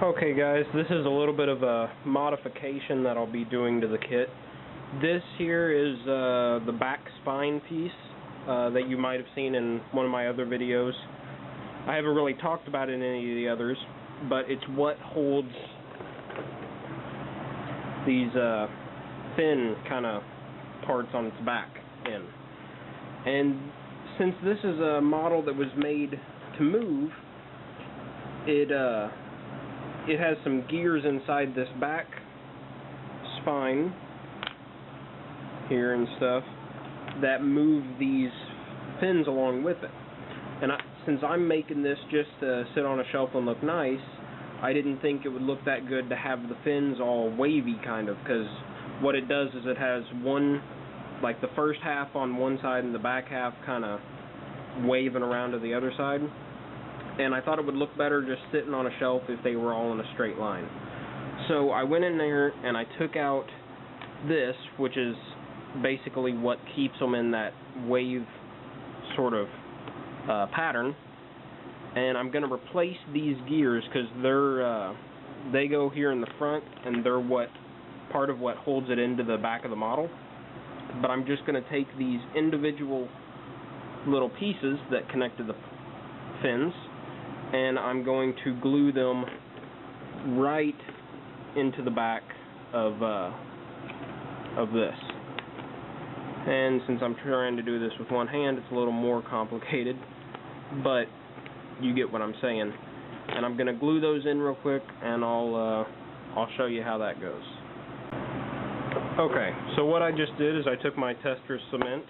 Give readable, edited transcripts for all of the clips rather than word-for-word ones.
Okay guys, this is a little bit of a modification that I'll be doing to the kit. This here is the back spine piece that you might have seen in one of my other videos. I haven't really talked about it in any of the others, but it's what holds these fin kind of parts on its back in. And since this is a model that was made to move, it has some gears inside this back spine here and stuff that move these fins along with it. And since I'm making this just to sit on a shelf and look nice, I didn't think it would look that good to have the fins all wavy kind of, because what it does is it has one, like the first half on one side and the back half kind of waving around to the other side. And I thought it would look better just sitting on a shelf if they were all in a straight line. So I went in there and I took out this, which is basically what keeps them in that wave sort of pattern. And I'm going to replace these gears because they go here in the front and they're part of what holds it into the back of the model. But I'm just going to take these individual little pieces that connect to the fins, and I'm going to glue them right into the back of this. And since I'm trying to do this with one hand, it's a little more complicated, but you get what I'm saying. And I'm going to glue those in real quick, and I'll show you how that goes. Okay, so what I just did is I took my tester cement,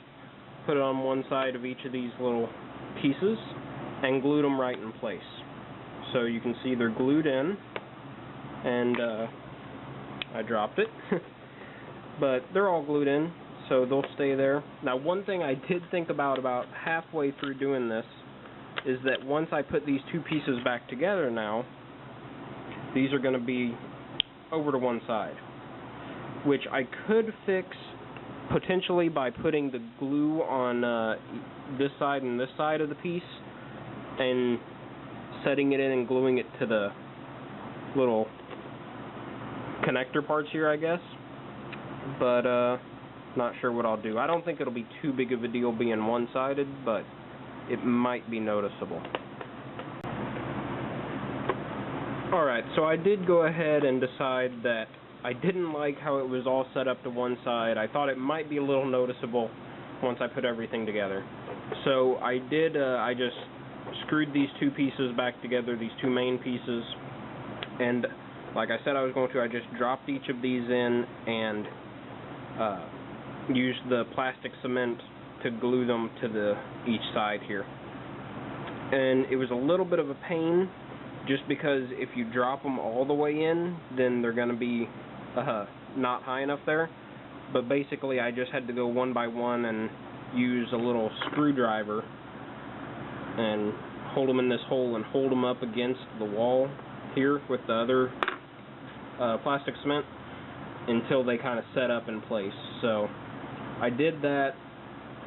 put it on one side of each of these little pieces, and glued them right in place. So you can see they're glued in, and I dropped it, but they're all glued in, so they'll stay there. Now, one thing I did think about halfway through doing this is that once I put these two pieces back together now, these are going to be over to one side, which I could fix potentially by putting the glue on this side and this side of the piece, and setting it in and gluing it to the little connector parts here, I guess. But not sure what I'll do. I don't think it'll be too big of a deal being one-sided, but it might be noticeable. Alright, so I did go ahead and decide that I didn't like how it was all set up to one side. I thought it might be a little noticeable once I put everything together. So I just screwed these two pieces back together, these two main pieces, and like I said I was going to, I just dropped each of these in and used the plastic cement to glue them to each side here. And it was a little bit of a pain, just because if you drop them all the way in, then they're going to be not high enough there. But basically I just had to go one by one and use a little screwdriver and hold them in this hole and hold them up against the wall here with the other plastic cement until they kind of set up in place. So I did that,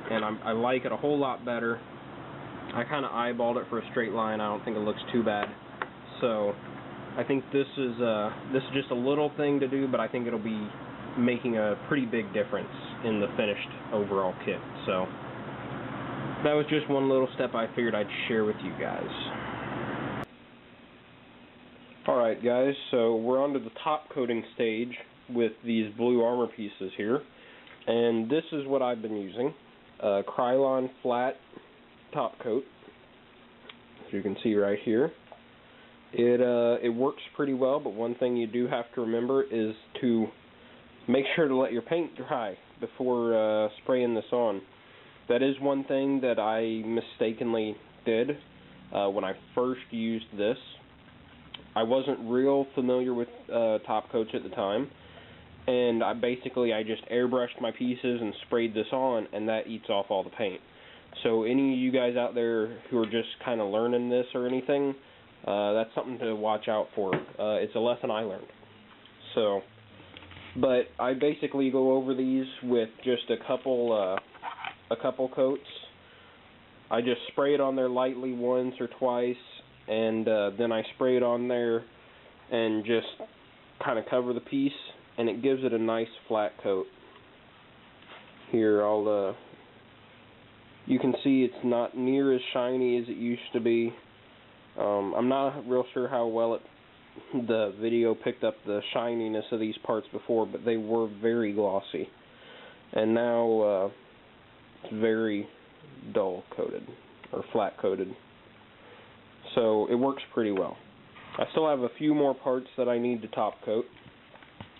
and I like it a whole lot better. I kind of eyeballed it for a straight line. I don't think it looks too bad. So I think this is just a little thing to do, but I think it'll be making a pretty big difference in the finished overall kit. So that was just one little step I figured I'd share with you guys. Alright guys, so we're on to the top coating stage with these blue armor pieces here. And this is what I've been using. Krylon flat top coat, as you can see right here. It works pretty well, but one thing you do have to remember is to make sure to let your paint dry before spraying this on. That is one thing that I mistakenly did when I first used this. I wasn't real familiar with top coats at the time, and I just airbrushed my pieces and sprayed this on, and that eats off all the paint. So any of you guys out there who are just kind of learning this or anything, that's something to watch out for. It's a lesson I learned. So, but I basically go over these with just a couple coats. I just spray it on there lightly once or twice, and then I spray it on there and just kind of cover the piece, and it gives it a nice flat coat. Here, you can see it's not near as shiny as it used to be. I'm not real sure how well the video picked up the shininess of these parts before, but they were very glossy. And now it's very dull coated, or flat coated. So it works pretty well. I still have a few more parts that I need to top coat,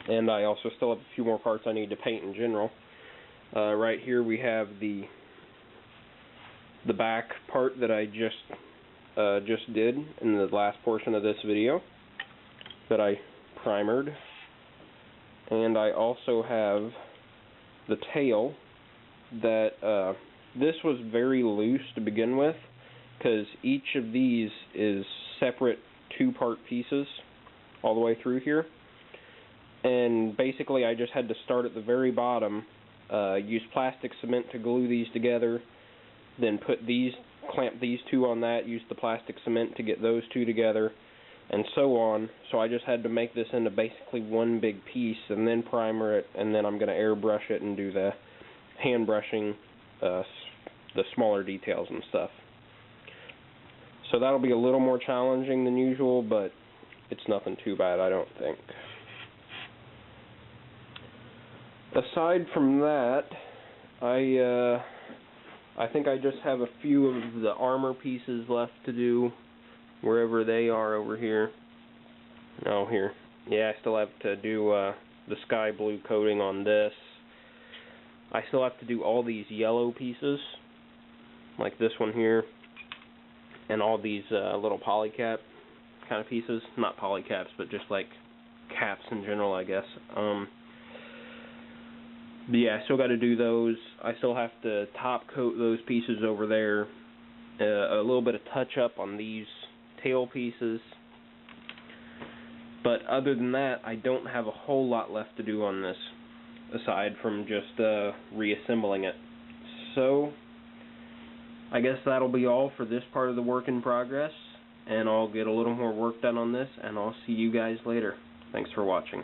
and I also still have a few more parts I need to paint in general. Right here we have the back part that I just did in the last portion of this video that I primered, and I also have the tail that this was very loose to begin with, because each of these is separate two-part pieces all the way through here, and basically I just had to start at the very bottom, use plastic cement to glue these together, then clamp these two on that, use the plastic cement to get those two together, and so on. So I just had to make this into basically one big piece and then primer it, and then I'm going to airbrush it and do the hand brushing, the smaller details and stuff. So that'll be a little more challenging than usual, but it's nothing too bad, I don't think. Aside from that, I think I just have a few of the armor pieces left to do, wherever they are over here. Oh, here. Yeah, I still have to do the sky blue coating on this. I still have to do all these yellow pieces, like this one here, and all these little polycap kind of pieces. Not polycaps, but just like caps in general, I guess. But yeah, I still got to do those. I still have to top coat those pieces over there. A little bit of touch up on these tail pieces. But other than that, I don't have a whole lot left to do on this, aside from just reassembling it. So I guess that'll be all for this part of the work in progress, and I'll get a little more work done on this, and I'll see you guys later. Thanks for watching.